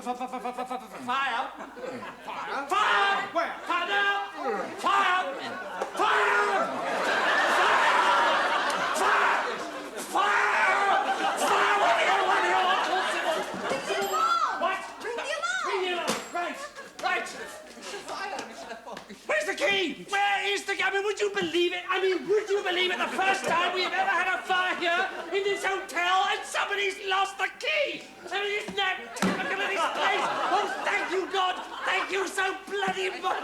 Fire! Fire? Fire! Where? Fire now! Fire! Fire! Fire! Fire! Fire! What do you want? Ring the alarm! What? Ring the alarm! Ring the alarm! Right. Where's the key? Where is the key? I mean, would you believe it? Would you believe it? The first time we've ever had a fire here in this hotel and somebody's lost the key! Isn't that typical of this place? Oh, thank you, God! Thank you so bloody much!